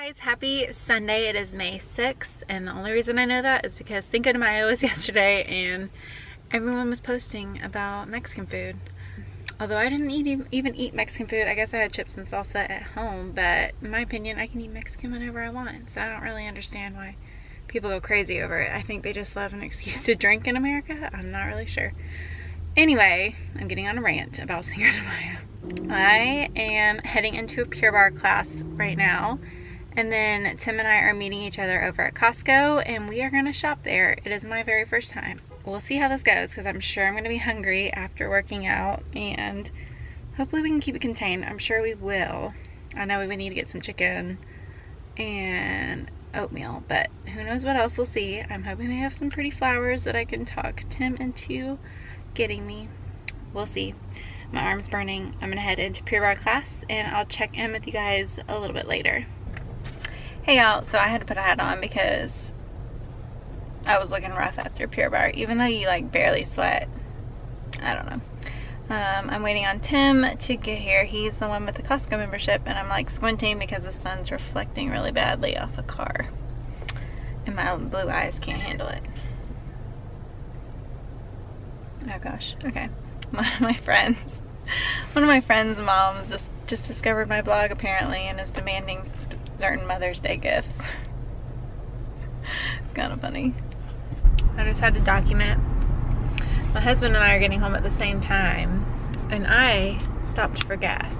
Guys, happy Sunday. It is May 6th, and the only reason I know that is because Cinco de Mayo was yesterday and everyone was posting about Mexican food. Although I didn't even eat Mexican food. I guess I had chips and salsa at home, but in my opinion I can eat Mexican whenever I want, so I don't really understand why people go crazy over it. I think they just love an excuse to drink in America. I'm not really sure. Anyway, I'm getting on a rant about Cinco de Mayo. I am heading into a Pure Barre class right now. And then Tim and I are meeting each other over at Costco, and we are going to shop there. It is my very first time. We'll see how this goes, because I'm sure I'm going to be hungry after working out, and hopefully we can keep it contained. I'm sure we will. I know we would need to get some chicken and oatmeal, but who knows what else. We'll see. I'm hoping they have some pretty flowers that I can talk Tim into getting me. We'll see. My arm's burning. I'm going to head into Pure Barre class, and I'll check in with you guys a little bit later. Hey y'all, so I had to put a hat on because I was looking rough after Pure Barre, even though you like barely sweat. I don't know. I'm waiting on Tim to get here. He's the one with the Costco membership, and I'm like squinting because the sun's reflecting really badly off a car. And my blue eyes can't handle it. Oh gosh, okay. One of my friends' moms just discovered my blog apparently and is demanding certain Mother's Day gifts. It's kind of funny. I just had to document. My husband and I are getting home at the same time, and I stopped for gas.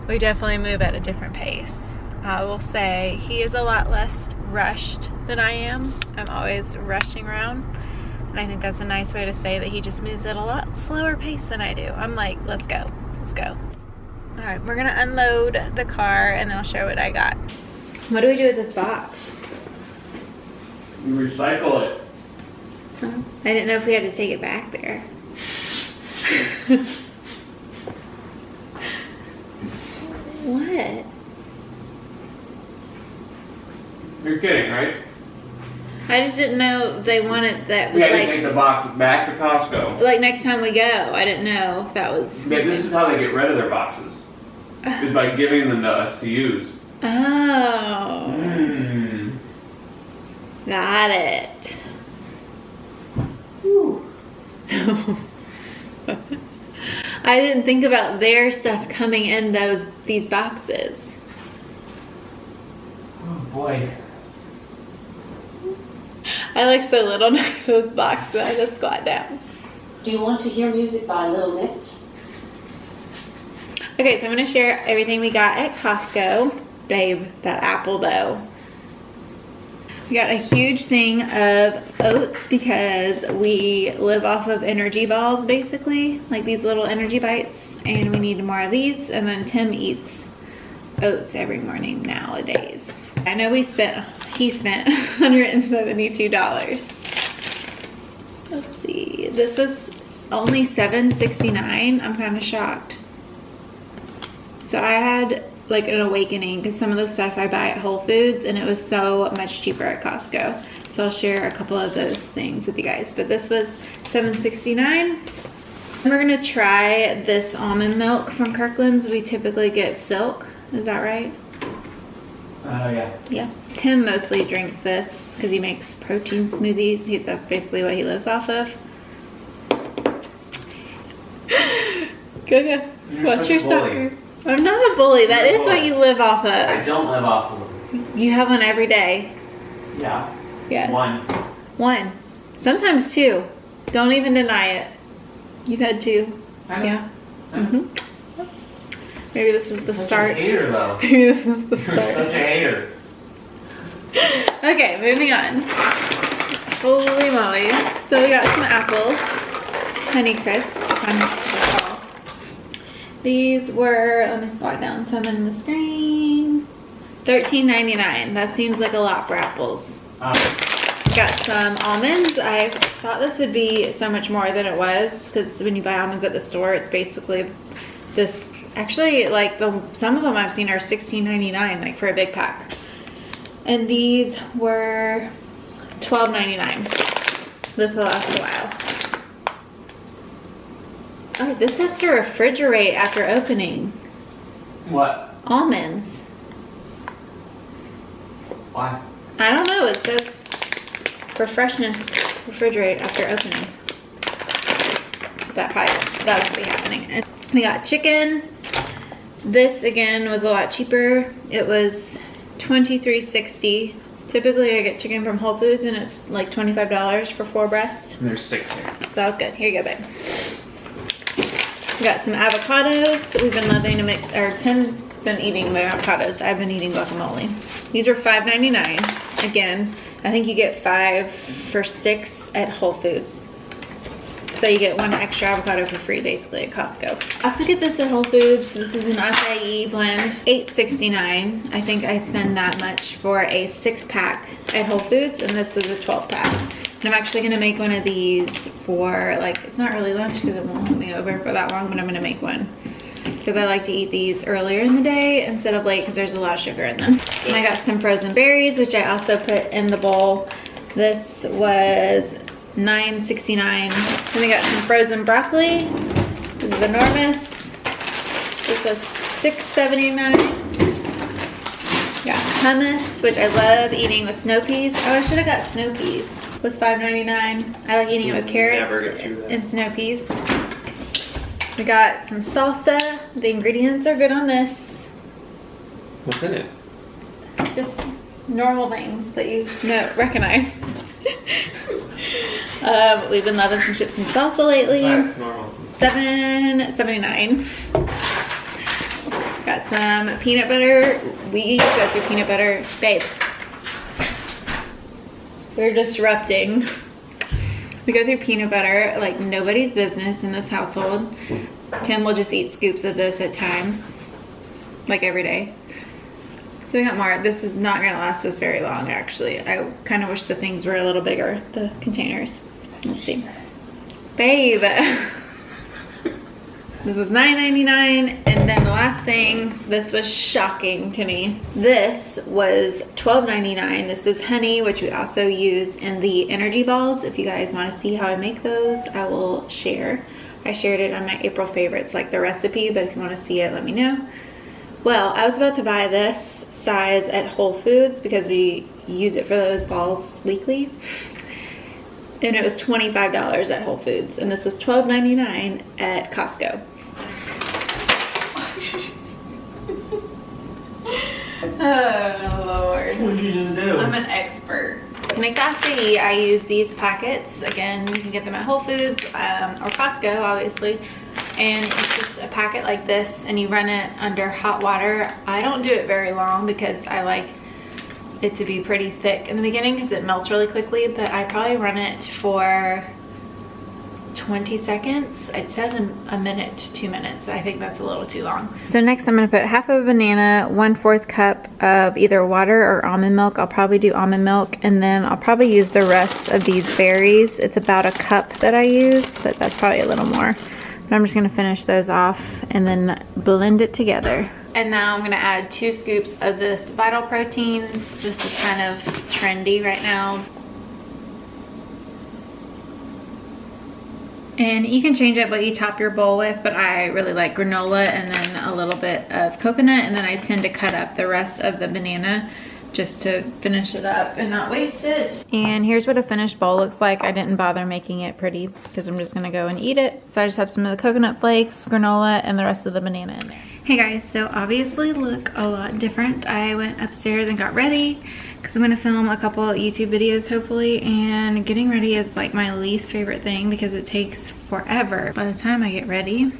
We definitely move at a different pace. I will say he is a lot less rushed than I am. I'm always rushing around, and I think that's a nice way to say that he just moves at a lot slower pace than I do. I'm like, let's go, let's go. Alright, we're gonna unload the car and then I'll show what I got. What do we do with this box? You recycle it. Oh, I didn't know if we had to take it back there. What? You're kidding, right? I just didn't know they wanted that was We had like to take the box back to Costco. like next time we go. I didn't know if that was. Yeah, this is how they get rid of their boxes. It's by giving them to us to use. Oh. Got it. Whew. I didn't think about their stuff coming in these boxes. Oh boy. I look so little next to this box that I just squat down. Do you want to hear music by Little Mix? Okay, so I'm going to share everything we got at Costco. Babe, that apple though. We got a huge thing of oats because we live off of energy balls basically, like these little energy bites, and we need more of these. And then Tim eats oats every morning nowadays. I know he spent $172. Let's see, this was only $7.69. I'm kind of shocked. So I had like an awakening because some of the stuff I buy at Whole Foods and it was so much cheaper at Costco. So I'll share a couple of those things with you guys. But this was $7.69. We're gonna try this almond milk from Kirkland's. We typically get silk, is that right? Yeah. Yeah. Tim mostly drinks this because he makes protein smoothies. That's basically what he lives off of. Go. What's your soccer? I'm not a bully. That is what you live off of. I don't live off of them. You have one every day. Yeah. Yeah. One. Sometimes two. Don't even deny it. You've had two. I know. Yeah. Maybe this is the start. Such a hater, though. Maybe this is the You're start. such a hater. Okay, moving on. Holy moly. So we got some apples. Honeycrisp. These were, let me squat down so I'm in the screen. $13.99. That seems like a lot for apples. Got some almonds. I thought this would be so much more than it was because when you buy almonds at the store, it's basically this. Actually, like some of them I've seen are $16.99, like for a big pack. And these were $12.99. This will last a while. Oh, this has to refrigerate after opening. What? Almonds. Why? I don't know, it says for freshness, refrigerate after opening. That would be happening. And we got chicken. This again was a lot cheaper. It was $23.60. Typically I get chicken from Whole Foods and it's like $25 for 4 breasts. And there's 6 here. So that was good. Here you go, babe. We got some avocados. We've been loving to make, or Tim's been eating my avocados. I've been eating guacamole. These were $5.99. Again, I think you get 5 for 6 at Whole Foods. So you get 1 extra avocado for free basically at Costco. I also get this at Whole Foods. This is an Acai Blend, $8.69. I think I spend that much for a 6-pack at Whole Foods, and this was a 12-pack. And I'm actually gonna make one of these for, like, it's not really lunch because it won't hold me over for that long, but I'm gonna make one. Because I like to eat these earlier in the day instead of late because there's a lot of sugar in them. And I got some frozen berries, which I also put in the bowl. This was $9.69. Then we got some frozen broccoli. This is enormous. This was $6.79. Got hummus, which I love eating with snow peas. Oh, I should have got snow peas. It was $5.99. I like eating it with carrots and snow peas. We got some salsa. The ingredients are good on this. What's in it? Just normal things that you recognize. We've been loving some chips and salsa lately. That's normal. $7.79. Got some peanut butter. We go through peanut butter. Babe, we're disrupting. We go through peanut butter like nobody's business in this household. Tim will just eat scoops of this at times, like every day. So we got more. This is not gonna last us very long actually. I kind of wish the things were a little bigger, the containers. Let's see. Babe. This is $9.99. And then the last thing, this was shocking to me. This was $12.99. This is honey, which we also use in the energy balls. If you guys want to see how I make those, I will share. I shared it on my April favorites, like the recipe, but if you want to see it, let me know. Well, I was about to buy this size at Whole Foods because we use it for those balls weekly. And it was $25 at Whole Foods. And this was $12.99 at Costco. Oh Lord. What did you just do? I'm an expert. To make the acai, I use these packets. Again, you can get them at Whole Foods or Costco, obviously. And it's just a packet like this, and you run it under hot water. I don't do it very long because I like it to be pretty thick in the beginning because it melts really quickly, but I probably run it for 20 seconds. It says a minute to 2 minutes. I think that's a little too long. So next I'm gonna put half of a banana, 1/4 cup of either water or almond milk. I'll probably do almond milk, and then I'll probably use the rest of these berries. It's about a cup that I use, but that's probably a little more. But I'm just gonna finish those off and then blend it together. And now I'm gonna add 2 scoops of this Vital Proteins. This is kind of trendy right now. And you can change up what you top your bowl with, but I really like granola and then a little bit of coconut, and then I tend to cut up the rest of the banana just to finish it up and not waste it. And here's what a finished bowl looks like. I didn't bother making it pretty because I'm just gonna go and eat it. So I just have some of the coconut flakes, granola, and the rest of the banana in there. Hey guys, so obviously look a lot different. I went upstairs and got ready because I'm gonna film a couple YouTube videos hopefully, and getting ready is like my least favorite thing because it takes forever. By the time I get ready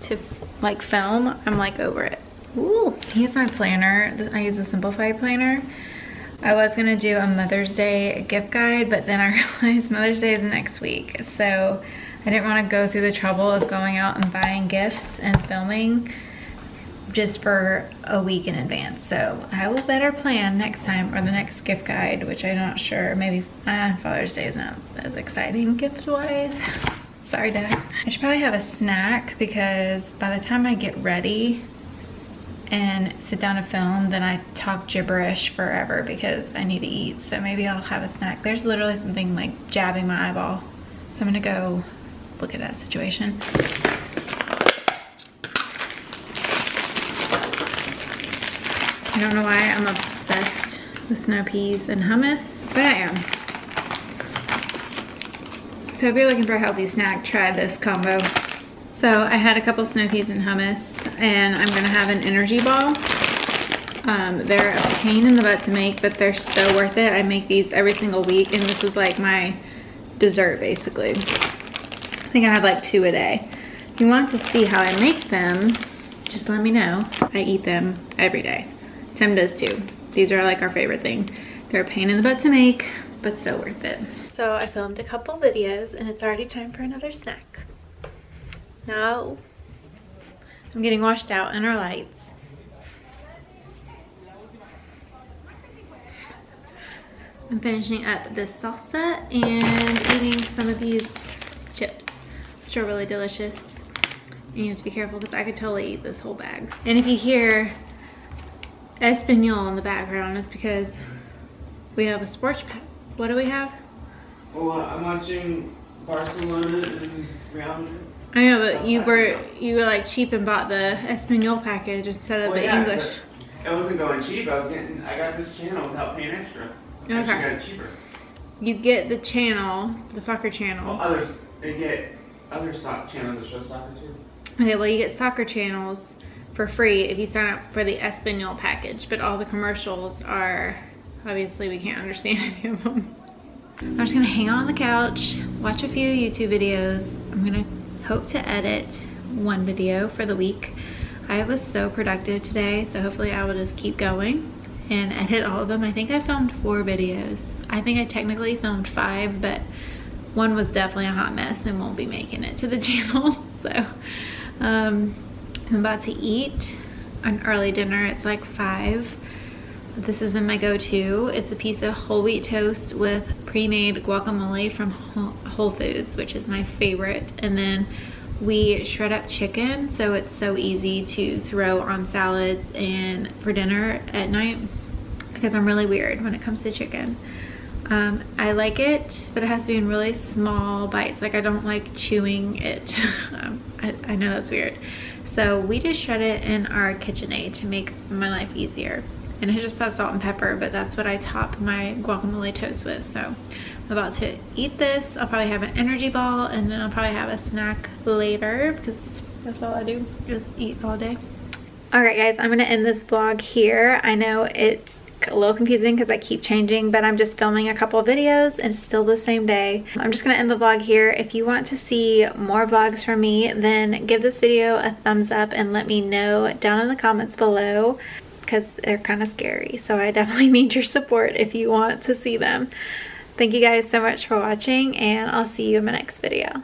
to like film, I'm like over it. Ooh, here's my planner. I use a simplified planner. I was gonna do a Mother's Day gift guide, but then I realized Mother's Day is next week. So I didn't wanna go through the trouble of going out and buying gifts and filming just for a week in advance. So I will better plan next time, or the next gift guide, which I'm not sure. Maybe Father's Day is not as exciting gift wise. Sorry, Dad. I should probably have a snack because by the time I get ready and sit down to film, then I talk gibberish forever because I need to eat. So maybe I'll have a snack. There's literally something like jabbing my eyeball. So I'm gonna go look at that situation. I don't know why I'm obsessed the snow peas and hummus. But I am. So if you're looking for a healthy snack, try this combo. So I had a couple snow peas and hummus, and I'm gonna have an energy ball. They're a pain in the butt to make, but they're so worth it. I make these every single week, and this is like my dessert basically. I think I have like 2 a day. If you want to see how I make them, just let me know. I eat them every day. Tim does too. These are like our favorite thing. They're a pain in the butt to make, but so worth it. So I filmed a couple videos, and it's already time for another snack. Now I'm getting washed out in our lights. I'm finishing up this salsa and eating some of these chips, which are really delicious. And you have to be careful because I could totally eat this whole bag. And if you hear Espanol in the background, it's because we have a sports pack. What do we have? Well, I'm watching Barcelona and Real Madrid. I know, but you were like cheap and bought the Espanol package instead of the English. So it wasn't going cheap. I got this channel without paying extra. I actually got it cheaper. You get the channel, the soccer channel. Well, they get other channels that show soccer too. Okay, well you get soccer channels for free if you sign up for the Espanol package, but all the commercials are, obviously we can't understand any of them. I'm just gonna hang out on the couch, watch a few YouTube videos. I'm gonna hope to edit 1 video for the week. I was so productive today, so hopefully I will just keep going and edit all of them. I think I filmed 4 videos. I think I technically filmed 5, but 1 was definitely a hot mess and won't be making it to the channel. So I'm about to eat an early dinner. It's like 5. This has been my go-to. It's a piece of whole wheat toast with pre-made guacamole from Whole Foods, which is my favorite. And then we shred up chicken, so it's so easy to throw on salads and for dinner at night, because I'm really weird when it comes to chicken. I like it, but it has to be in really small bites. Like I don't like chewing it. I know that's weird. So we just shred it in our KitchenAid to make my life easier. And it just has salt and pepper, but that's what I top my guacamole toast with. So I'm about to eat this. I'll probably have an energy ball, and then I'll probably have a snack later, because that's all I do, just eat all day. All right guys, I'm gonna end this vlog here. I know it's a little confusing because I keep changing, but I'm just filming a couple of videos and it's still the same day. I'm just gonna end the vlog here. If you want to see more vlogs from me, then give this video a thumbs up and let me know down in the comments below, because they're kind of scary. So I definitely need your support if you want to see them. Thank you guys so much for watching, and I'll see you in my next video.